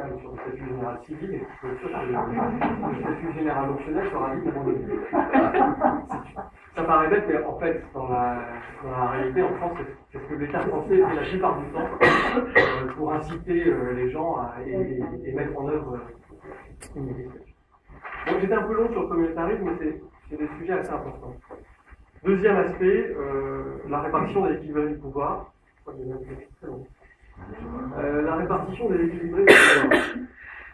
fiscale sur le statut général civil, et le statut général optionnel sera vite abandonné. Ça paraît bête, mais en fait, dans la réalité, en France, c'est ce que l'État français fait la plupart du temps pour inciter les gens et mettre en œuvre une législation. Donc j'étais un peu long sur le communautarisme, mais c'est des sujets assez importants. Deuxième aspect, la répartition des équilibres du pouvoir. La répartition des équilibres du pouvoir.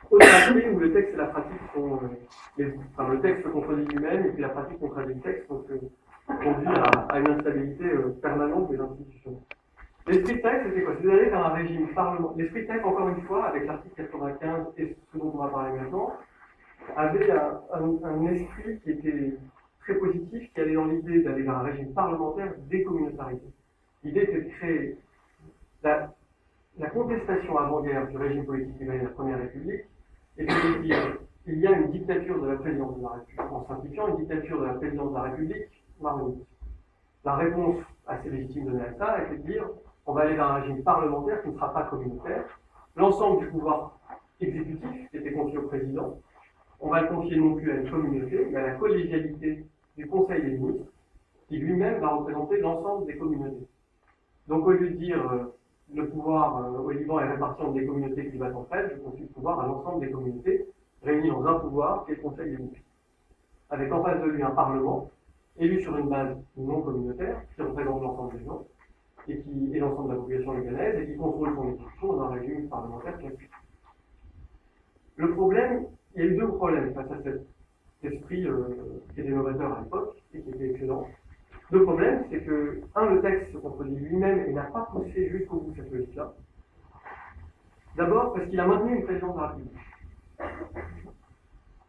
Autre aspect où le texte et la pratique sont... le texte se contredit lui-même et puis la pratique contredit le texte, donc conduit à une instabilité permanente des institutions. L'esprit de texte, c'était quoi? C'est d'aller vers un régime parlementaire. L'esprit de texte, encore une fois, avec l'article 95 et ce dont on va parler maintenant, avait un esprit qui était très positif, qui allait dans l'idée d'aller vers un régime parlementaire décommunautarisé. L'idée était de créer la contestation avant-guerre du régime politique libéral de la Première République, et de dire qu'il y a une dictature de la présidence de la République, en simplifiant, une dictature de la présidence de la République maronite. La réponse assez légitime donnée à ça était de dire on va aller vers un régime parlementaire qui ne sera pas communautaire. L'ensemble du pouvoir exécutif qui était confié au président, on va le confier non plus à une communauté, mais à la collégialité du Conseil des ministres, qui lui-même va représenter l'ensemble des communautés. Donc au lieu de dire le pouvoir au Liban est réparti entre des communautés qui battent entre elles, je confie le pouvoir à l'ensemble des communautés, réunies dans un pouvoir qui est le Conseil des ministres. Avec en face de lui un parlement, élu sur une base non communautaire, qui représente l'ensemble des gens, et qui est l'ensemble de la population libanaise, et qui contrôle son exécution dans un régime parlementaire classique. Le problème, il y a eu deux problèmes face à cet esprit qui était novateur à l'époque, et qui était excellent. Deux problèmes, c'est que, le texte se contredit lui-même et n'a pas poussé jusqu'au bout cette logique-là. D'abord, parce qu'il a maintenu une présidence de la République.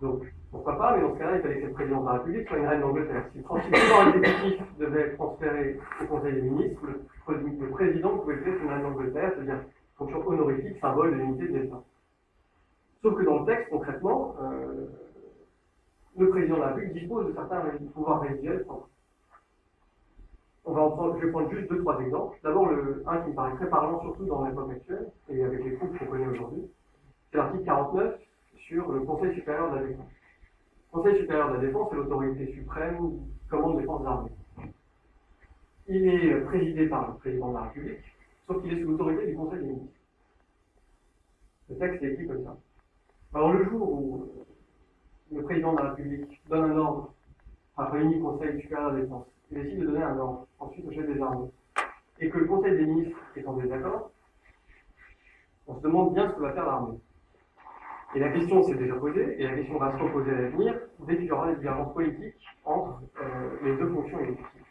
Donc, pourquoi pas, mais dans ce cas-là, il fallait que cette présidence de la République soit une reine d'Angleterre. Si le pouvoir exécutif devait être transféré au Conseil des ministres, le président pouvait le faire sur une reine d'Angleterre, c'est-à-dire fonction honorifique, symbole de l'unité de l'État. Sauf que dans le texte, concrètement, le président de la République dispose de certains pouvoirs résiduels. Je vais prendre juste 2-3 exemples. D'abord, un qui me paraît très parlant, surtout dans l'époque actuelle, et avec les troupes qu'on connaît aujourd'hui, c'est l'article 49 sur le Conseil supérieur de la défense. Le Conseil supérieur de la défense est l'autorité suprême qui commande les forces armées. Il est présidé par le président de la République, sauf qu'il est sous l'autorité du Conseil des ministres. Le texte est écrit comme ça. Alors le jour où le président de la République donne un ordre, réunit le Conseil supérieur de la défense, il décide de donner un ordre, ensuite au chef des armées, et que le Conseil des ministres est en désaccord, on se demande bien ce que va faire l'armée. Et la question s'est déjà posée, et la question va se reposer à l'avenir, dès qu'il y aura des différences politiques entre les deux fonctions exécutives.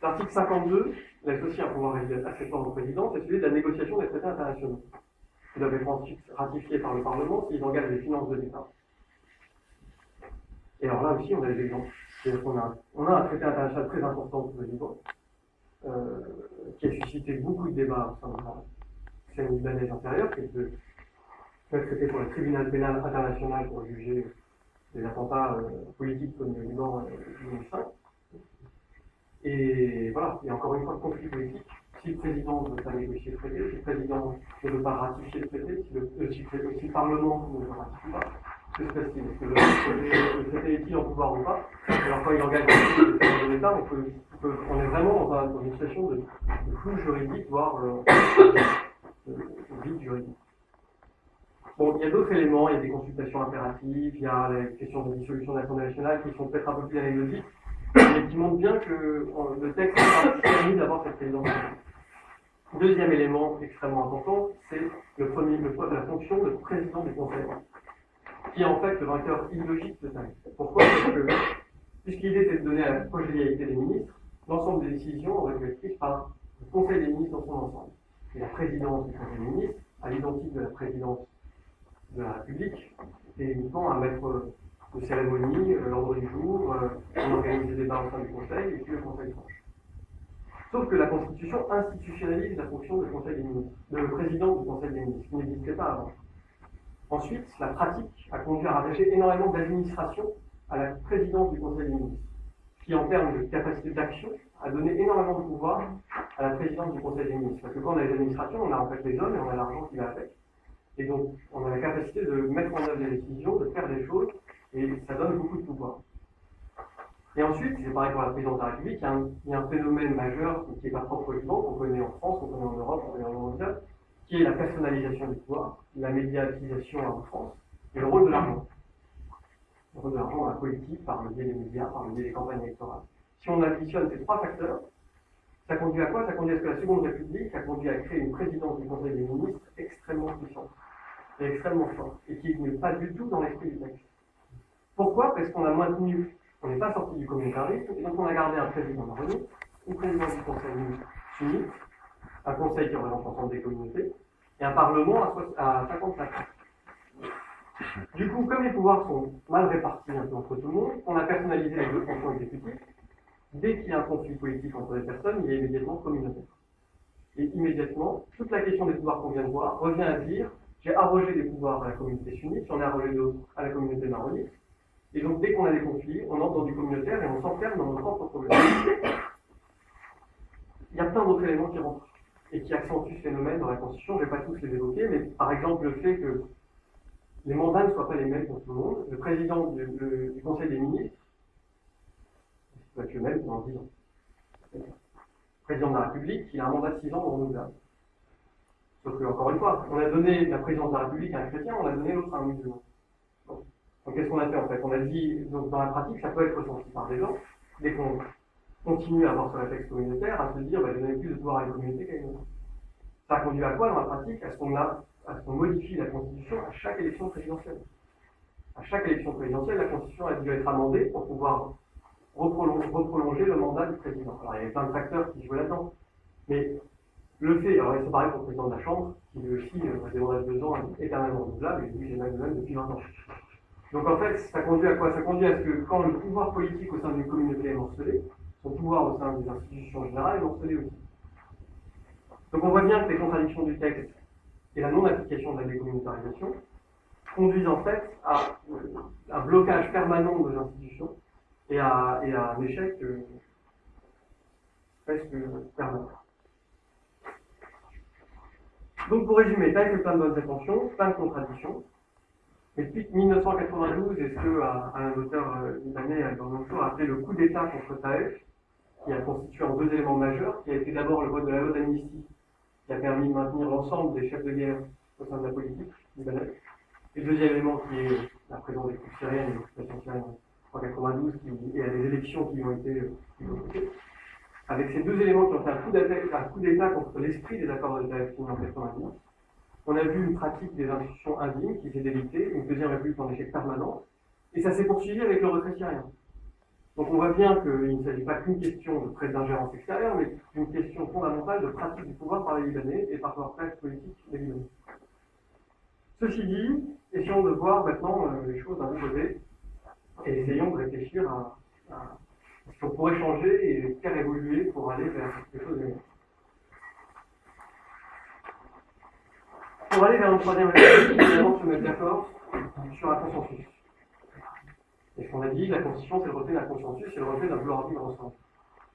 L'article 52 laisse aussi un pouvoir assez fort au président, c'est celui de la négociation des traités internationaux, qui doivent être ensuite ratifiés par le Parlement s'ils engagent les finances de l'État. Et alors là aussi, on a des exemples. On a un traité international très important pour le Liban, qui a suscité beaucoup de débats au sein de la scène libanaise intérieure, qui est le traité pour le tribunal pénal international pour juger des attentats politiques comme le Liban en 2005. Et voilà, il y a encore une fois le conflit politique. Si le président ne veut pas négocier le traité, si le président ne veut pas ratifier le traité, si le Parlement ne le ratifie pas, que se passe-t-il? Est-ce que le traité est-il en pouvoir ou pas? Alors quand il engage les finances de l'État, on est vraiment dans une situation de flou juridique, voire de vide juridique. Bon, il y a d'autres éléments, il y a des consultations impératives, il y a les questions de dissolution de l'Assemblée nationale qui sont peut-être un peu plus anecdotiques, mais qui montrent bien que le texte a permis d'avoir cette présidence. Deuxième élément extrêmement important, c'est la fonction de président du Conseil, qui est en fait le vainqueur illogique de ça. Pourquoi? Parce que, puisque l'idée était de donner à la collégialité des ministres, l'ensemble des décisions auraient dû être prises par le Conseil des ministres dans son ensemble. Et la présidence du Conseil des ministres, à l'identique de la présidence de la République, est uniquement un maître de cérémonie, l'ordre du jour, on organise des débats au sein du Conseil, et puis le Conseil tranche. Sauf que la Constitution institutionnalise la fonction de Conseil des ministres, de président du Conseil des ministres, qui n'existait pas avant. Ensuite, la pratique a conduit à rattacher énormément d'administration à la présidence du Conseil des ministres, qui, en termes de capacité d'action, a donné énormément de pouvoir à la présidence du Conseil des ministres. Parce que quand on a les administrations, on a en fait les hommes et on a l'argent qui va avec. Et donc, on a la capacité de mettre en œuvre des décisions, de faire des choses, et ça donne beaucoup de pouvoir. Et ensuite, c'est pareil pour la présidence de la République, il y a un phénomène majeur qui n'est pas propre au Liban, qu'on connaît en France, qu'on connaît en Europe, qu'on connaît en monde mondial, qui est la personnalisation du pouvoir, la médiatisation en France, et le rôle de l'argent. Le rôle de l'argent dans la politique, par le biais des médias, par le biais des campagnes électorales. Si on additionne ces trois facteurs, ça conduit à quoi? Ça conduit à ce que la Seconde République a conduit à créer une présidence du Conseil des ministres extrêmement puissante et extrêmement forte, et qui n'est pas du tout dans l'esprit du texte. Pourquoi? Parce qu'on a maintenu, on n'est pas sorti du communautarisme, et donc on a gardé un président maronite, une présidence du Conseil sunnite, un conseil qui représente l'ensemble des communautés, et un parlement à 55 ans. Du coup, comme les pouvoirs sont mal répartis un peu entre tout le monde, on a personnalisé les deux fonctions exécutives. Dès qu'il y a un conflit politique entre les personnes, il est immédiatement communautaire. Et immédiatement, toute la question des pouvoirs qu'on vient de voir revient à dire j'ai arrogé des pouvoirs à la communauté sunnite, j'en ai arrogé d'autres à la communauté maronite. Et donc, dès qu'on a des conflits, on entre dans du communautaire et on s'enferme dans nos propres problèmes. Il y a plein d'autres éléments qui rentrent et qui accentuent ce phénomène dans la Constitution. Je ne vais pas tous les évoquer, mais par exemple, le fait que les mandats ne soient pas les mêmes pour tout le monde. Le président du Conseil des ministres doit être le même pendant 10 ans. Le président de la République, il a un mandat de 6 ans renouvelable. Sauf que, encore une fois, on a donné la présidence de la République à un chrétien, on a donné l'autre à un musulman. Donc qu'est-ce qu'on a fait en fait? On a dit, donc dans la pratique, ça peut être ressenti par des gens, dès qu'on continue à avoir ce réflexe communautaire, à se dire, je n'ai plus de pouvoir à une communauté qu'à une autre. Ça a conduit à quoi dans la pratique? À ce qu'on modifie la Constitution à chaque élection présidentielle. À chaque élection présidentielle, la Constitution a dû être amendée pour pouvoir reprolonger le mandat du président. Alors il y avait plein de facteurs qui jouaient là-dedans. Mais le fait, alors c'est pareil pour le président de la Chambre, qui lui aussi a des mandats de 2 ans éternellement renouvelables, et lui j'ai même depuis 20 ans. Donc en fait, ça conduit à quoi? Ça conduit à ce que quand le pouvoir politique au sein d'une communauté est morcelé, son pouvoir au sein des institutions générales est morcelé aussi. Donc on voit bien que les contradictions du texte et la non-application de la décommunautarisation conduisent en fait à un blocage permanent de l'institution et à un échec presque permanent. Donc pour résumer, TAIF plein de bonnes intentions, plein de contradictions. Et depuis 1992, est-ce qu'un auteur libanais, Albert Mansour, a appelé le coup d'État contre TAIF, qui a constitué en 2 éléments majeurs, qui a été d'abord le vote de la loi d'amnistie, qui a permis de maintenir l'ensemble des chefs de guerre au sein de la politique libanaise. Et le deuxième élément qui est la présence des troupes syriennes et l'occupation syrienne en 1992 et à des élections qui ont été votées. Avec ces 2 éléments qui ont fait un coup d'État contre l'esprit des accords de TAIF signés en 1990, on a vu une pratique des institutions indignes qui s'est délitée, une deuxième république en échec permanent, et ça s'est poursuivi avec le retrait syrien. Donc on voit bien qu'il ne s'agit pas qu'une question de d'ingérence extérieure, mais d'une question fondamentale de pratique du pouvoir par les Libanais et par leur classe politique des Libanais. Ceci dit, essayons de voir maintenant les choses d'un bon côté, et essayons de réfléchir à ce qu'on pourrait changer et faire évoluer pour aller vers quelque chose de mieux. Pour aller vers une troisième république, il faut évidemment se mettre d'accord sur un consensus. Et ce qu'on a dit, la Constitution, c'est le reflet d'un consensus, c'est le reflet d'un vouloir vivre ensemble.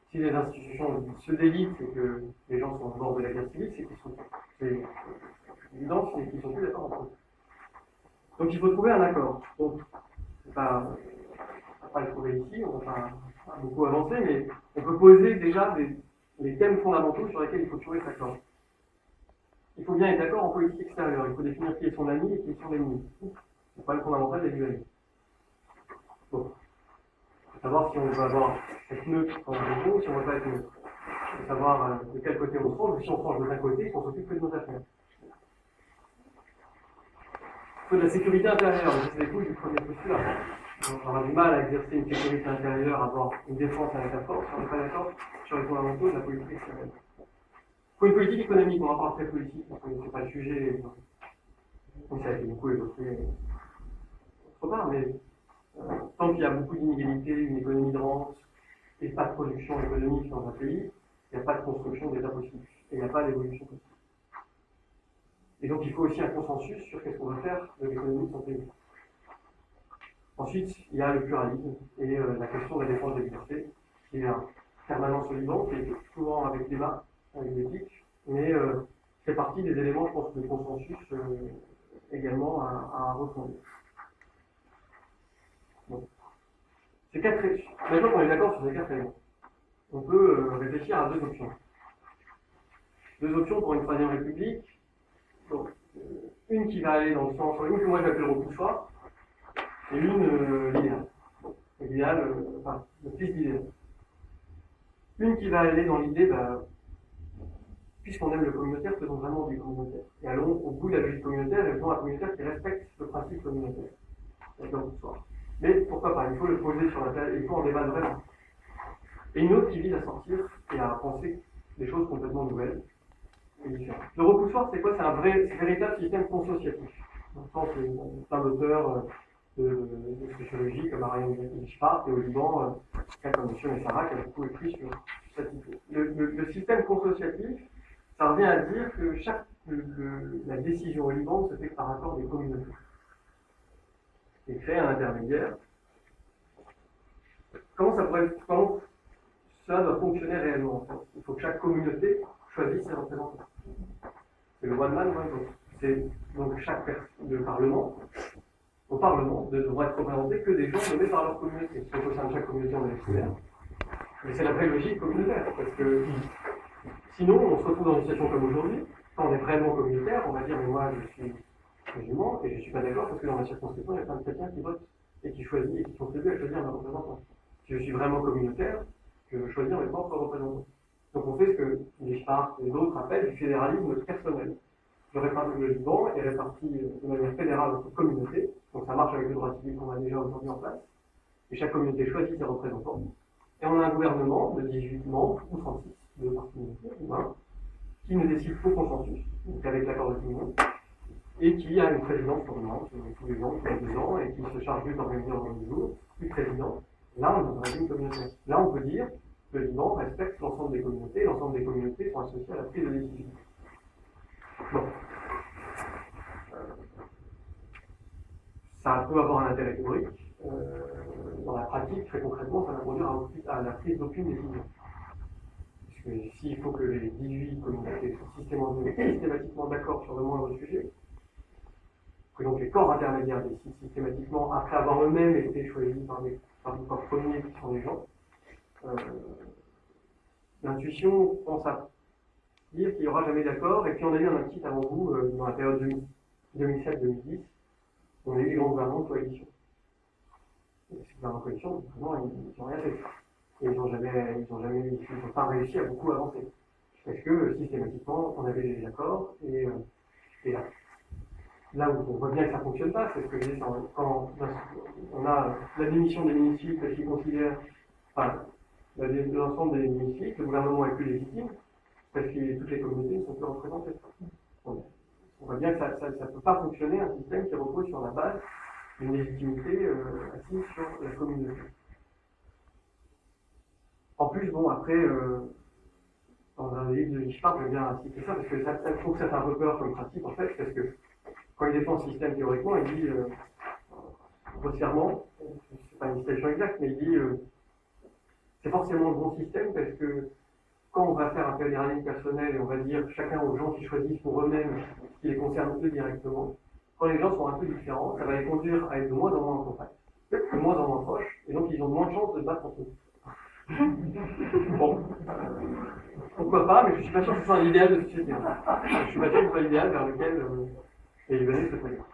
Si les institutions se délitent et que les gens sont au bord de la guerre civile, c'est qu'ils sont, c'est évident, c'est qu'ils sont plus d'accord entre eux. Donc il faut trouver un accord. Donc, on va pas le trouver ici, on va pas beaucoup avancer, mais on peut poser déjà les thèmes fondamentaux sur lesquels il faut trouver cet accord. Il faut bien être d'accord en politique extérieure. Il faut définir qui est son ami et qui est son ennemi. C'est le problème fondamental des dualismes. Bon. Il faut savoir si on veut être neutre dans la région ou si on ne veut pas être neutre. Il faut savoir de quel côté on se range, si on se range de l'un côté, qu'on s'occupe que de nos affaires. Il faut de la sécurité intérieure. C'est les couches du premier postulat. On aura du mal à exercer une sécurité intérieure, à avoir une défense à l'état fort, si on n'est pas d'accord sur les fondamentaux de la politique extérieure. Il faut une politique économique, on va parler très politique, parce que ce n'est pas le sujet, comme ça a été beaucoup évoqué autre part, mais tant qu'il y a beaucoup d'inégalités, une économie de rente, et pas de production économique dans un pays, il n'y a pas de construction d'État possible, et il n'y a pas d'évolution possible. Et donc il faut aussi un consensus sur qu'est-ce qu'on va faire de l'économie de son pays. Ensuite, il y a le pluralisme et la question de la défense des libertés, qui est un permanence au Liban, qui est souvent avec débat, avec des pics, mais fait partie des éléments, je pense, de consensus également à refonder. Bon. Maintenant qu'on est d'accord sur ces 4 éléments, on peut réfléchir à 2 options. 2 options pour une troisième république. Donc, une qui va aller dans le sens, une que moi j'appelle repoussoir, et une l'idéal. L'idéal, le fils d'idéal. Une qui va aller dans l'idée, puisqu'on aime le communautaire, faisons vraiment du communautaire. Et allons au bout de la logique communautaire, et faisons un communautaire qui respecte le principe communautaire. Mais pourquoi pas, il faut le poser sur la table, il faut en débattre vraiment. Et une autre qui vise à sortir et à penser des choses complètement nouvelles et différentes. Le repoussoir, c'est quoi? C'est un véritable système consociatif. Dans le sens, il y a plein d'auteurs de sociologie comme Ariane Gishpart et au Liban, quelqu'un comme M. Messara qui a beaucoup écrit sur cette idée. Le système consociatif, ça revient à dire que la décision au Liban se fait par accord des communautés. Et créer un intermédiaire. Comment cela doit fonctionner réellement en fait? Il faut que chaque communauté choisisse ses représentants. C'est le one man, c'est donc le Parlement. Au Parlement ne devra être représenté que des gens nommés par leur communauté. Donc au sein de chaque communauté, on est experts. Mais c'est la vraie logique communautaire, parce que sinon, on se retrouve dans une situation comme aujourd'hui. Quand on est vraiment communautaire, on va dire, mais moi, je suis musulman et je ne suis pas d'accord parce que dans ma circonscription, il y a plein de chrétiens qui votent et qui choisissent et qui contribuent à choisir mes représentants. Si je suis vraiment communautaire, je veux choisir mes propres représentants. Donc on fait ce que Gishpart et d'autres appellent du fédéralisme personnel. Le Liban est réparti de manière fédérale entre communautés, donc ça marche avec le droit civil qu'on a déjà aujourd'hui en place, et chaque communauté choisit ses représentants. Et on a un gouvernement de 18 membres, ou 36, de par communauté, qui ne décide qu'au consensus, donc avec l'accord de tout le monde, et qui a une présidence tournante tous les ans, tous les 2 ans, et qui se charge juste d'organiser en du jour, plus président. Là, on est dans un régime communautaire. Là, on peut dire que le Liban respecte l'ensemble des communautés, et l'ensemble des communautés sont associées à la prise de décision. Bon. Ça peut avoir un intérêt théorique. Dans la pratique, très concrètement, ça va conduire à la prise d'aucune décision. Parce que s'il faut que les 18 communautés soient systématiquement d'accord sur le moindre sujet, que donc les corps intermédiaires décident systématiquement, après avoir eux-mêmes été choisis par les corps premiers qui sont les gens, l'intuition pense à dire qu'il n'y aura jamais d'accord, et puis on a eu un petit avant vous, dans la période 2007-2010, on a eu des grands gouvernements de coalition. Et ces gouvernements de coalition, vraiment, ils n'ont rien fait. Et ils n'ont pas réussi à beaucoup avancer. Parce que systématiquement, on avait des accords, et là où on voit bien que ça ne fonctionne pas, c'est ce que je disais, quand on a la démission des ministres parce qu'ils considèrent, l'ensemble des ministres, le gouvernement est plus légitime, parce que toutes les communautés ne sont plus représentées. On voit bien que ça ne peut pas fonctionner, un système qui repose sur la base d'une légitimité assise sur la communauté. En plus, après, dans un livre de Gishpart, j'aime bien citer ça, parce que je trouve que ça fait un peu peur comme pratique, en fait, parce que quand il défend ce système théoriquement, il dit, grossièrement, c'est pas une citation exacte, mais il dit, c'est forcément le bon système, parce que quand on va faire un fédéralisme personnel et on va dire chacun aux gens qui choisissent pour eux-mêmes ce qui les concerne eux directement, quand les gens sont un peu différents, ça va les conduire à être de moins en moins en contact, de moins en moins proches, et donc ils ont moins de chances de se battre entre eux. Bon, pourquoi pas, mais je ne suis pas sûr que ce soit un idéal de société. Je ne suis pas sûr que ce soit l'idéal vers lequel les Libanais se présentent.